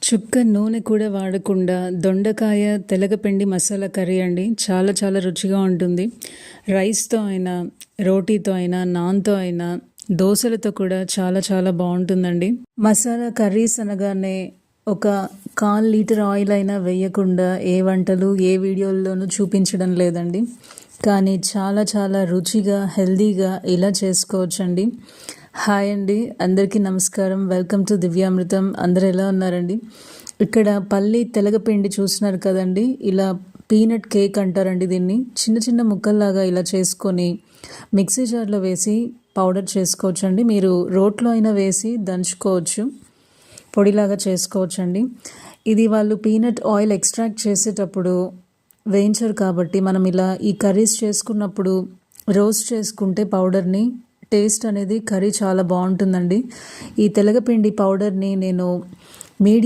చుక్క నూనె కూడా వాడకుండా దొండకాయ తెలగపిండి మసాలా కర్రీ అండి. చాలా చాలా రుచిగా ఉంటుంది. రైస్‌తో అయినా, రోటీతో అయినా, నాన్‌తో అయినా, దోసలతో కూడా చాలా చాలా బావుంటుందండి. మసాలా కర్రీస్ అనగానే ఒక 1/4 లీటర్ ఆయిల్ అయినా వేయకుండా ఏ వంటలు, ఏ వీడియోల్లోనూ చూపించడం లేదండి. కానీ చాలా చాలా రుచిగా, హెల్తీగా ఇలా చేసుకోవచ్చండి. హాయ్ అండి, అందరికీ నమస్కారం. Welcome to Divyamrutham. అందరూ ఎలా ఉన్నారండి? ఇక్కడ పల్లి తెలగపిండి చూస్తున్నారు కదండి. ఇలా పీనట్ కేక్ అంటారండి దీన్ని. చిన్న చిన్న ముక్కల్లాగా ఇలా చేసుకొని మిక్సీ జార్లో వేసి పౌడర్ చేసుకోవచ్చండి. మీరు రోట్లో అయినా వేసి దంచుకోవచ్చు, పొడిలాగా చేసుకోవచ్చండి. ఇది వాళ్ళు పీనట్ ఆయిల్ ఎక్స్ట్రాక్ట్ చేసేటప్పుడు వేయించరు కాబట్టి మనం ఇలా ఈ కర్రీస్ చేసుకున్నప్పుడు రోస్ట్ చేసుకుంటే పౌడర్ని టేస్ట్ అనేది కర్రీ చాలా బాగుంటుందండి. ఈ తెలగపిండి పౌడర్ని నేను మీడియం